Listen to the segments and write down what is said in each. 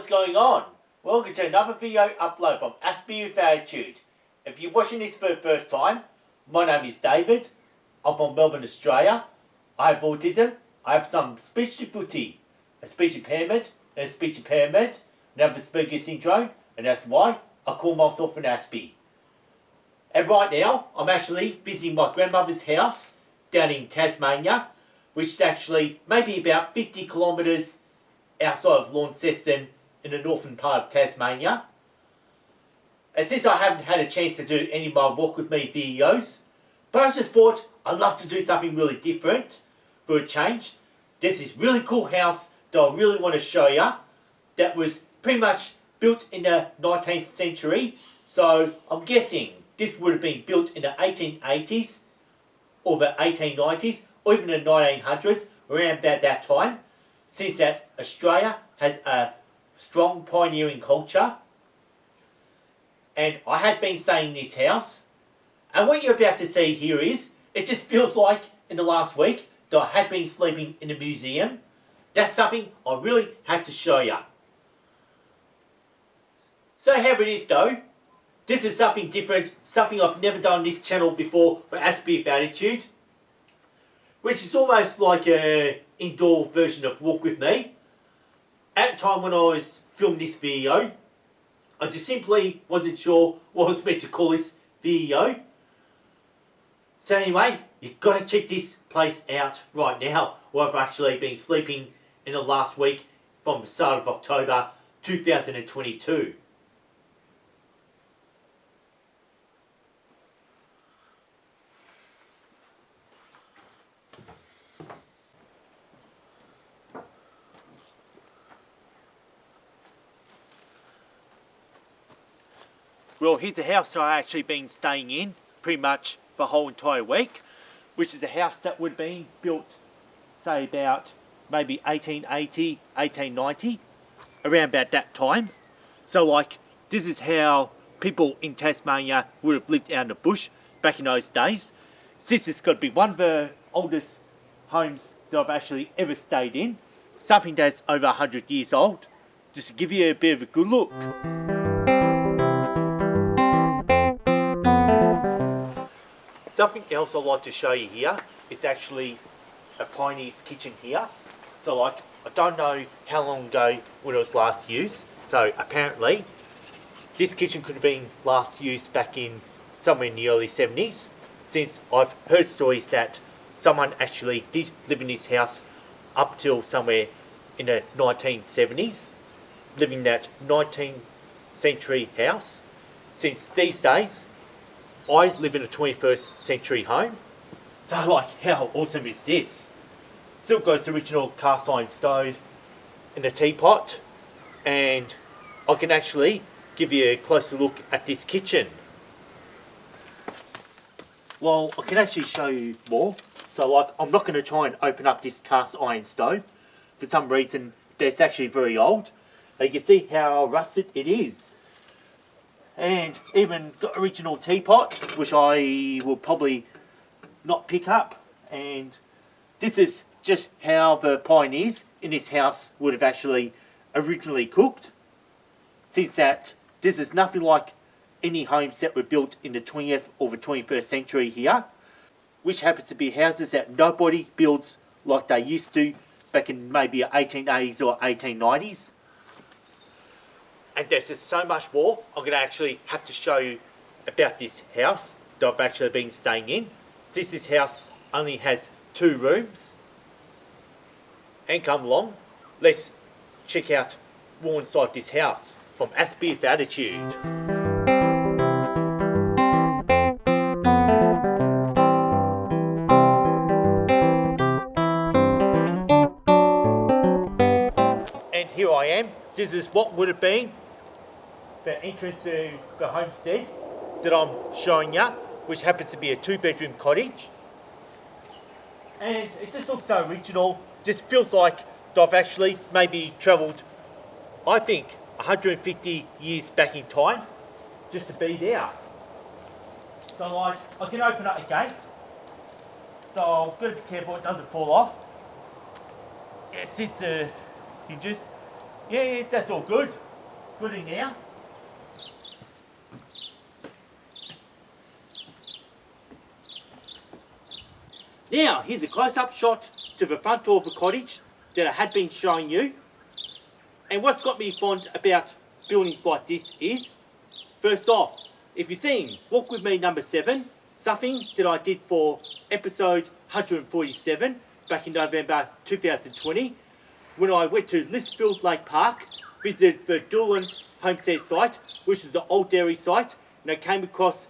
what's going on? Welcome to another video upload from Aspie with Attitude. If you're watching this for the first time, my name is David. I'm from Melbourne, Australia. I have autism. I have some speech difficulty, a speech impairment, and a speech impairment, and I have Asperger's syndrome, and that's why I call myself an Aspie. And right now, I'm actually visiting my grandmother's house down in Tasmania, which is actually maybe about 50 kilometres outside of Launceston in the northern part of Tasmania. And since I haven't had a chance to do any of my walk with me videos, but I just thought I'd love to do something really different for a change. There's this really cool house that I really want to show you that was pretty much built in the 19th century. So I'm guessing this would have been built in the 1880s or the 1890s or even the 1900s, around about that time, since that Australia has a strong pioneering culture. And I had been staying in this house, and what you're about to see here is, it just feels like in the last week that I had been sleeping in a museum. That's something I really had to show you. So however it is though, this is something different, something I've never done on this channel before for Aspie with Attitude, which is almost like an indoor version of Walk With Me. At the time when I was filming this video, I just simply wasn't sure what I was meant to call this video. So anyway, you've got to check this place out right now, where I've actually been sleeping in the last week from the start of October 2022. Well, here's the house that I've actually been staying in pretty much the whole entire week, which is a house that would have been built, say, about maybe 1880, 1890, around about that time. So, like, this is how people in Tasmania would have lived out in the bush back in those days. Since it's got to be one of the oldest homes that I've actually ever stayed in, something that's over 100 years old, just to give you a bit of a good look. Something else I'd like to show you here is actually a pioneer's kitchen here. So like, I don't know how long ago when it was last used. So apparently, this kitchen could have been last used back in somewhere in the early 70s. Since I've heard stories that someone actually did live in this house up till somewhere in the 1970s. Living in that 19th century house. Since these days, I live in a 21st century home. So like, how awesome is this? Still got its original cast iron stove and a teapot. And I can actually give you a closer look at this kitchen. Well, I can actually show you more. So like, I'm not going to try and open up this cast iron stove. For some reason, it's actually very old. You can see how rusted it is. And even got original teapot, which I will probably not pick up. And this is just how the pioneers in this house would have actually originally cooked. Since that this is nothing like any homes that were built in the 20th or the 21st century here, which happens to be houses that nobody builds like they used to back in maybe 1880s or 1890s. And there's just so much more I'm going to actually have to show you about this house that I've actually been staying in. Since this house only has 2 rooms. And come along, let's check out more inside this house from Aspie with Attitude. And here I am. This is what would have been the entrance to the homestead that I'm showing you, which happens to be a 2-bedroom cottage. And it just looks so original. Just feels like I've actually maybe travelled, I think, 150 years back in time just to be there. So like, I can open up a gate. So I've got to be careful it doesn't fall off. Yeah, since the hinges. Yeah, that's all good. Good in there. Now, here's a close-up shot to the front door of the cottage that I had been showing you. And what's got me fond about buildings like this is, first off, if you've seen Walk With Me number 7, something that I did for episode 147 back in November 2020, when I went to Lisfield Lake Park, visited the Doolan homestead site, which is the old dairy site, and I came across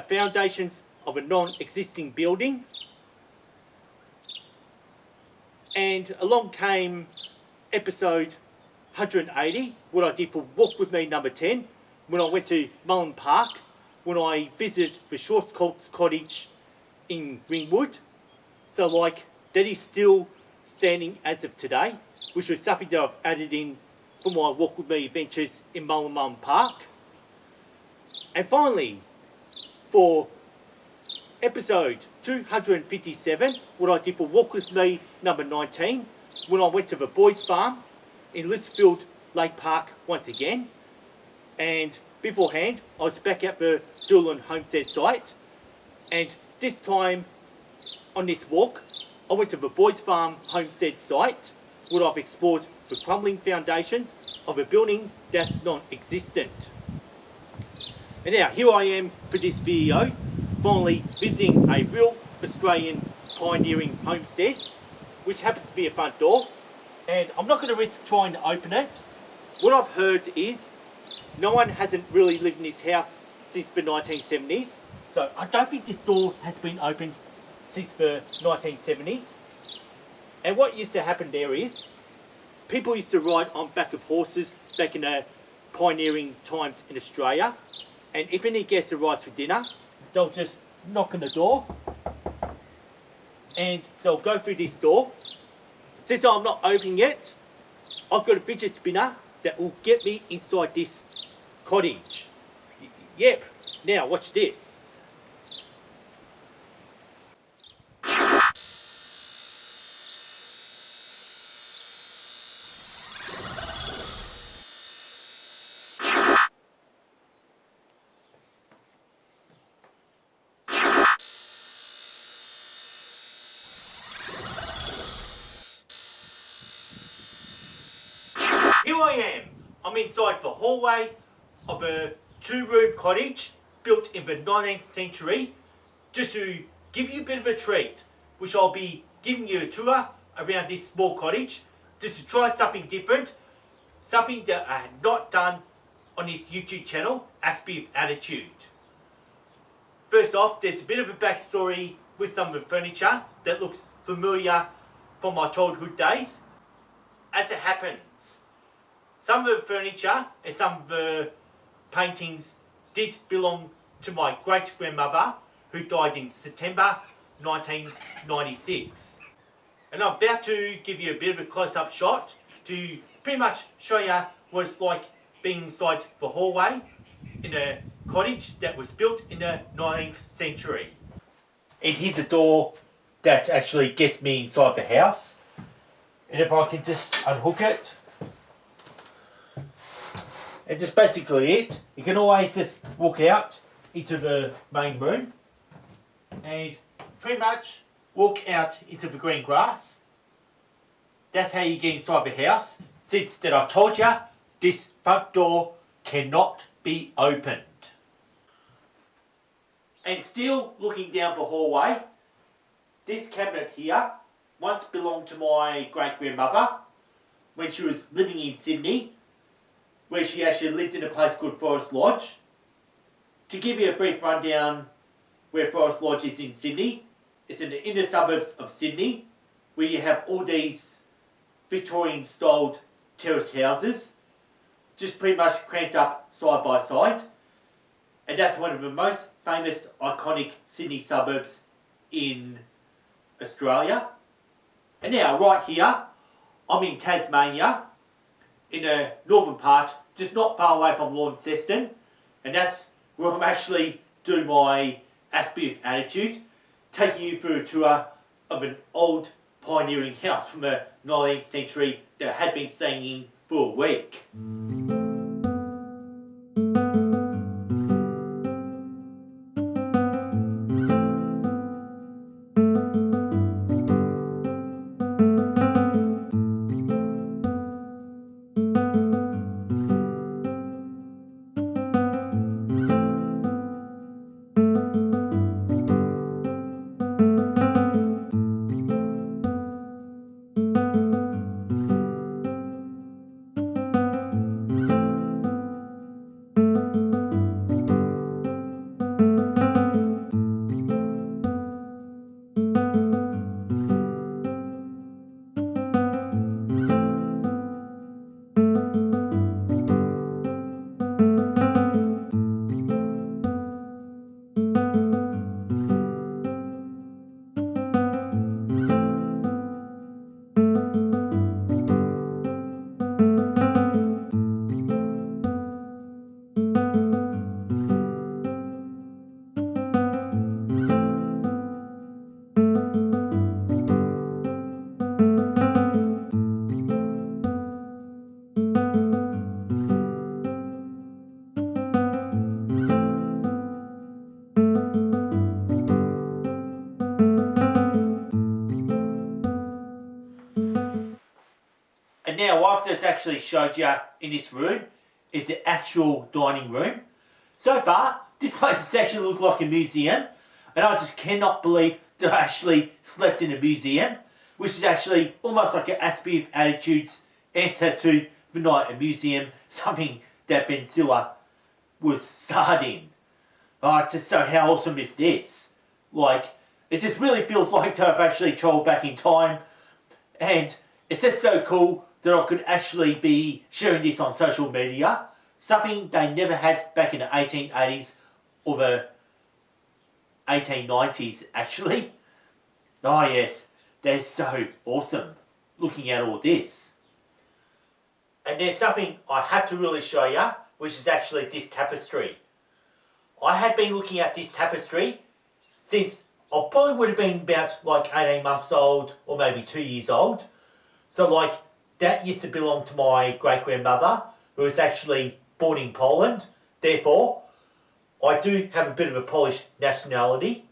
foundations of a non-existing building. And along came episode 180, what I did for Walk With Me number 10, when I went to Mullen Park, when I visited the Shortcoats cottage in Ringwood. So like, that is still standing as of today, which was something that I've added in for my Walk With Me adventures in Mullen Park. And finally, for episode 257, what I did for Walk With Me number 19, when I went to the boys' farm in Lisfield Lake Park once again. And beforehand, I was back at the Doolan homestead site. And this time, on this walk, I went to the boys' farm homestead site, where I've explored the crumbling foundations of a building that's non-existent. And now, here I am for this video, finally visiting a real Australian pioneering homestead, which happens to be a front door. And I'm not going to risk trying to open it. What I've heard is no one hasn't really lived in this house since the 1970s. So I don't think this door has been opened since the 1970s. And what used to happen there is people used to ride on back of horses back in the pioneering times in Australia. And if any guests arrives for dinner, they'll just knock on the door and they'll go through this door. Since I'm not opening it, I've got a fidget spinner that will get me inside this cottage. Yep, now watch this. Here I am. I'm inside the hallway of a 2-room cottage built in the 19th century, just to give you a bit of a treat, which I'll be giving you a tour around this small cottage, just to try something different, something that I had not done on this YouTube channel, Aspie of Attitude. First off, there's a bit of a backstory with some of the furniture that looks familiar from my childhood days. As it happens, some of the furniture and some of the paintings did belong to my great-grandmother, who died in September 1996. And I'm about to give you a bit of a close-up shot to pretty much show you what it's like being inside the hallway in a cottage that was built in the 19th century. And here's a door that actually gets me inside the house. And if I can just unhook it, and just basically it, you can always just walk out into the main room and pretty much walk out into the green grass. That's how you get inside the house, since that I told you this front door cannot be opened. And still looking down the hallway, this cabinet here once belonged to my great-grandmother when she was living in Sydney, where she actually lived in a place called Forest Lodge. To give you a brief rundown where Forest Lodge is in Sydney, it's in the inner suburbs of Sydney, where you have all these Victorian-styled terrace houses, just pretty much cranked up side by side. And that's one of the most famous, iconic Sydney suburbs in Australia. And now, right here, I'm in Tasmania, in the northern part, just not far away from Launceston, and that's where I'm actually doing my Aspie of Attitude, taking you through a tour of an old pioneering house from the 19th century that had been staying in for a week. And now what I've just actually showed you in this room is the actual dining room. So far, this place has actually looked like a museum, and I just cannot believe that I actually slept in a museum, which is actually almost like an Aspie of Attitude's answer to the night a museum, something that Ben Stiller was starred in. Oh, it's just so how awesome is this? Like, it just really feels like I've actually travelled back in time, and it's just so cool that I could actually be sharing this on social media, something they never had back in the 1880s or the 1890s actually. Oh yes, they're so awesome looking at all this. And there's something I have to really show you, which is actually this tapestry. I had been looking at this tapestry since I probably would have been about like 18 months old or maybe 2 years old. So like that used to belong to my great-grandmother, who was actually born in Poland. Therefore, I do have a bit of a Polish nationality.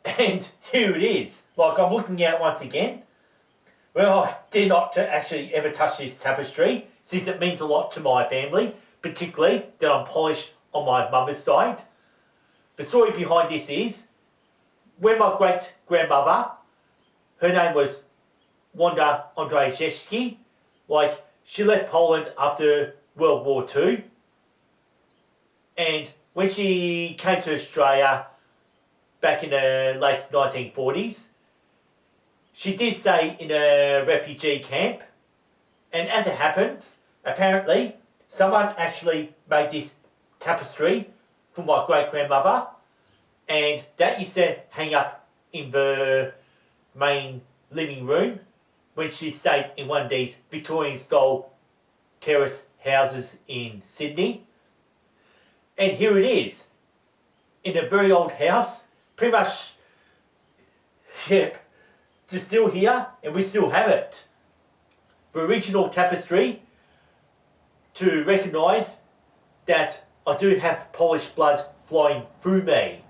And here it is. Like, I'm looking at it once again. Well, I dare not to actually ever touch this tapestry, since it means a lot to my family, particularly that I'm Polish on my mother's side. The story behind this is, when my great-grandmother, her name was Wanda Andrzejewski, like, she left Poland after World War II, and when she came to Australia back in the late 1940s, she did stay in a refugee camp, and as it happens, apparently someone actually made this tapestry for my great-grandmother, and that used to hang up in the main living room when she stayed in one of these Victorian-style terrace houses in Sydney. And here it is, in a very old house, pretty much, yep, just still here, and we still have it. The original tapestry, to recognise that I do have Polish blood flowing through me.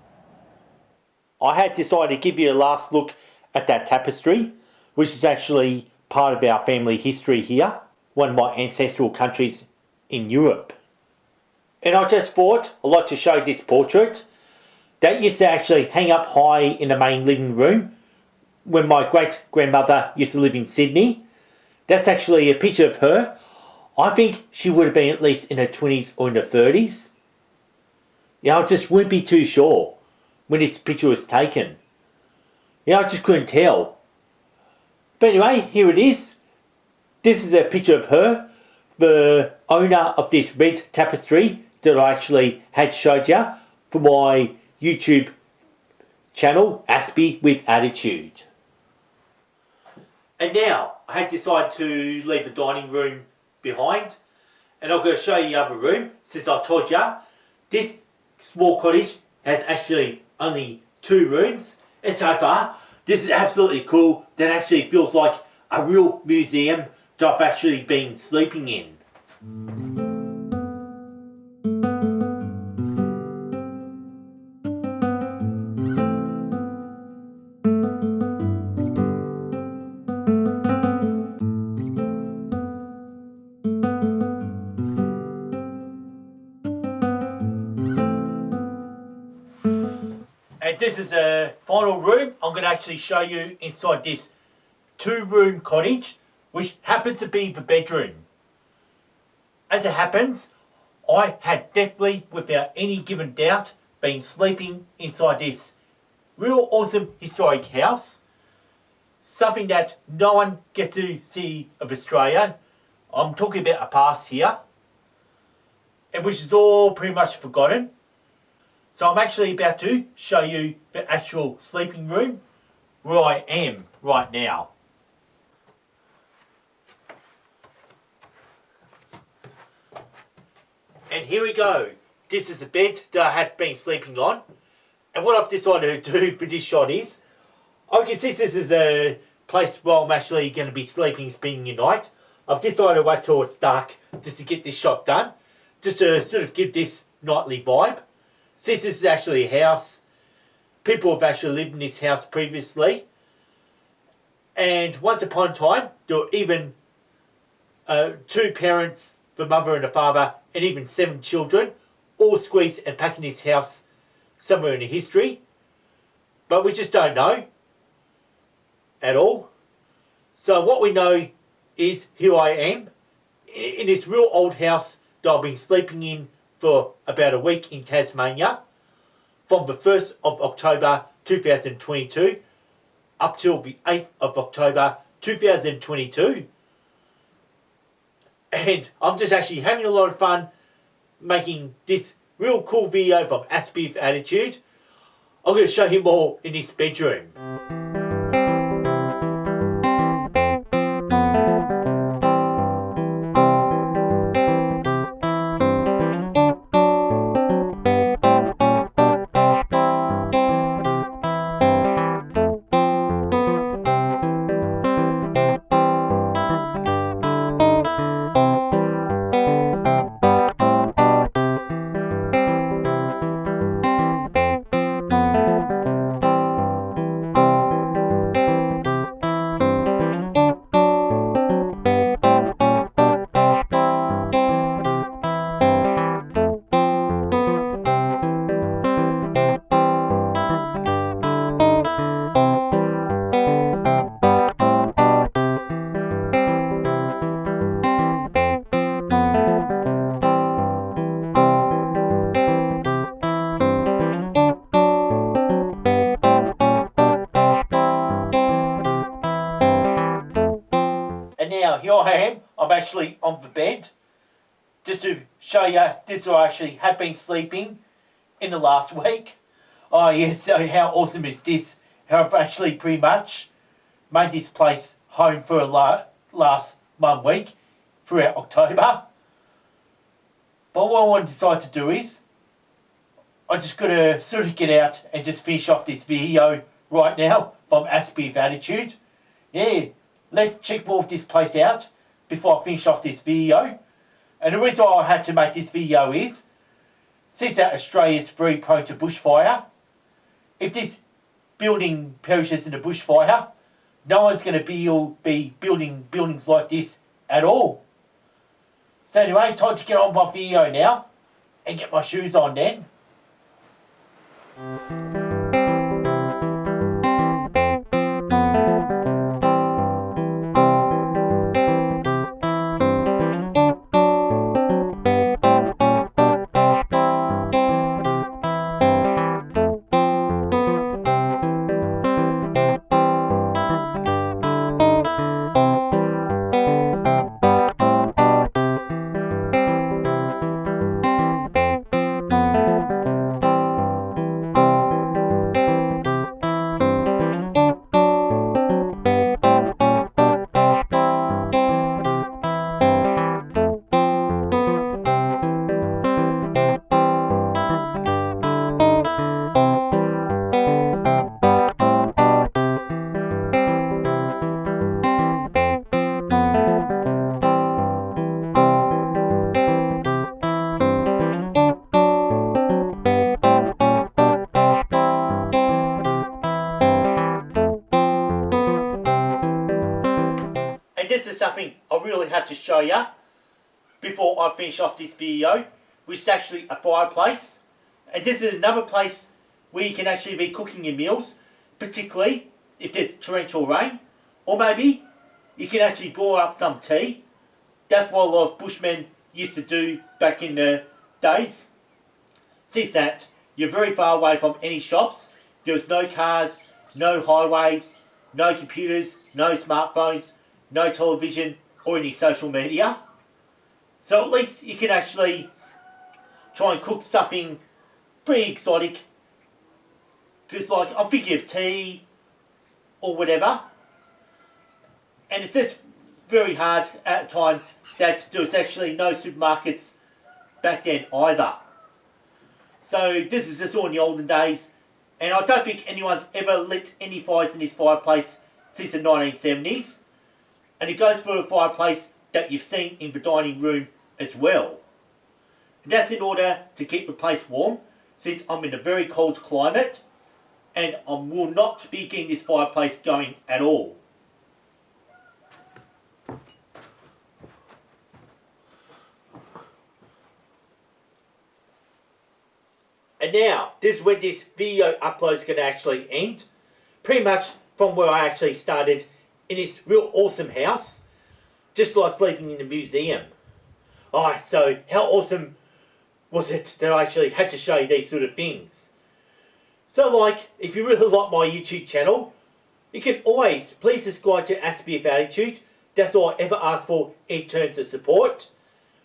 I had decided to give you a last look at that tapestry, which is actually part of our family history here, one of my ancestral countries in Europe. And I just thought I'd like to show this portrait. That used to actually hang up high in the main living room when my great-grandmother used to live in Sydney. That's actually a picture of her. I think she would have been at least in her 20s or in her 30s. Yeah, I just wouldn't be too sure when this picture was taken. Yeah, I just couldn't tell. But anyway, here it is. This is a picture of her, the owner of this red tapestry that I actually had showed you for my YouTube channel, Aspie with Attitude. And now, I had decided to leave the dining room behind, and I'm going to show you the other room, since I told you, this small cottage has actually only 2 rooms, and so far, this is absolutely cool. That actually feels like a real museum that I've actually been sleeping in. And this is a final room. I'm going to actually show you inside this 2-room cottage, which happens to be the bedroom. As it happens, I had definitely, without any given doubt, been sleeping inside this real awesome historic house. Something that no one gets to see of Australia. I'm talking about a past here, and which is all pretty much forgotten. So I'm actually about to show you the actual sleeping room where I am right now. And here we go. This is the bed that I had been sleeping on. And what I've decided to do for this shot is, since this is a place where I'm actually going to be sleeping, spending the night, I've decided to wait till it's dark just to get this shot done. Just to sort of give this nightly vibe. Since this is actually a house, people have actually lived in this house previously. And once upon a time, there were even 2 parents, the mother and the father, and even 7 children, all squeezed and packed in this house somewhere in the history. But we just don't know at all. So what we know is here I am in this real old house that I've been sleeping in for about a week in Tasmania, from the 1st of October 2022 up till the 8th of October 2022. And I'm just actually having a lot of fun making this real cool video from Aspie with Attitude. I'm going to show you more in this bedroom. And now here I am, I'm actually on the bed, just to show you this is where I actually have been sleeping in the last week. Oh yes, so how awesome is this? How I've actually pretty much made this place home for the last 1 week throughout October. But what I want to decide to do is, I just got to sort of get out and just finish off this video right now from Aspie with Attitude. Yeah, let's check more of this place out before I finish off this video. And the reason why I had to make this video is, since that Australia is very prone to bushfire, if this building perishes in a bushfire, no one's going to be building buildings like this at all. So anyway, time to get on my video now and get my shoes on then. this is something I really have to show you before I finish off this video, which is actually a fireplace. And this is another place where you can actually be cooking your meals, particularly if there's torrential rain, or maybe you can actually boil up some tea. That's what a lot of bushmen used to do back in the days. Since that, you're very far away from any shops. There was no cars, no highway, no computers, no smartphones, no television or any social media. So at least you can actually try and cook something pretty exotic. Because like, I'm thinking of tea or whatever. And it's just very hard at the time that there was actually no supermarkets back then either. So this is just all in the olden days. And I don't think anyone's ever lit any fires in this fireplace since the 1970s. And it goes for a fireplace that you've seen in the dining room as well. And that's in order to keep the place warm, since I'm in a very cold climate. And I will not be getting this fireplace going at all. And now, this is when this video upload is going to actually end. Pretty much from where I actually started in this real awesome house. Just like sleeping in a museum. Alright, so how awesome was it that I actually had to show you these sort of things? So like, if you really like my YouTube channel, you can always please subscribe to Aspie with Attitude. That's all I ever ask for in terms of support.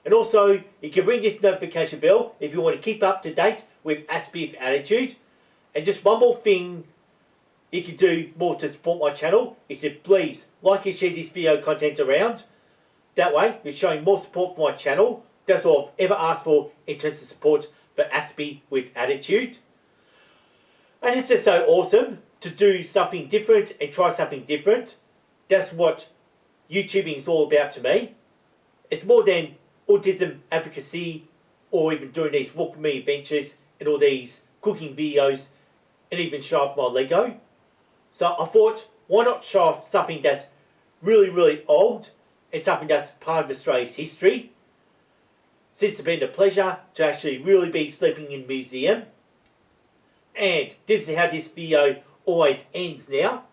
And also, you can ring this notification bell if you want to keep up to date with Aspie with Attitude. And just one more thing you can do more to support my channel is to please like and share this video content around. That way, you're showing more support for my channel. That's all I've ever asked for in terms of support for Aspie with Attitude. And it's just so awesome to do something different and try something different. That's what YouTubing is all about to me. It's more than autism advocacy or even doing these walk with me adventures and all these cooking videos and even show off my Lego. So I thought, why not show off something that's really old and something that's part of Australia's history. Since it's been a pleasure to actually really be sleeping in a museum. And this is how this video always ends now.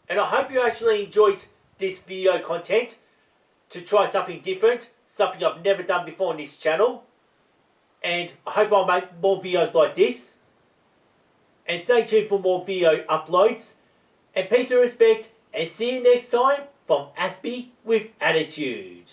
And I hope you actually enjoyed this video content to try something different, something I've never done before on this channel. And I hope I'll make more videos like this. And stay tuned for more video uploads. And peace and respect, and see you next time from Aspie with Attitude.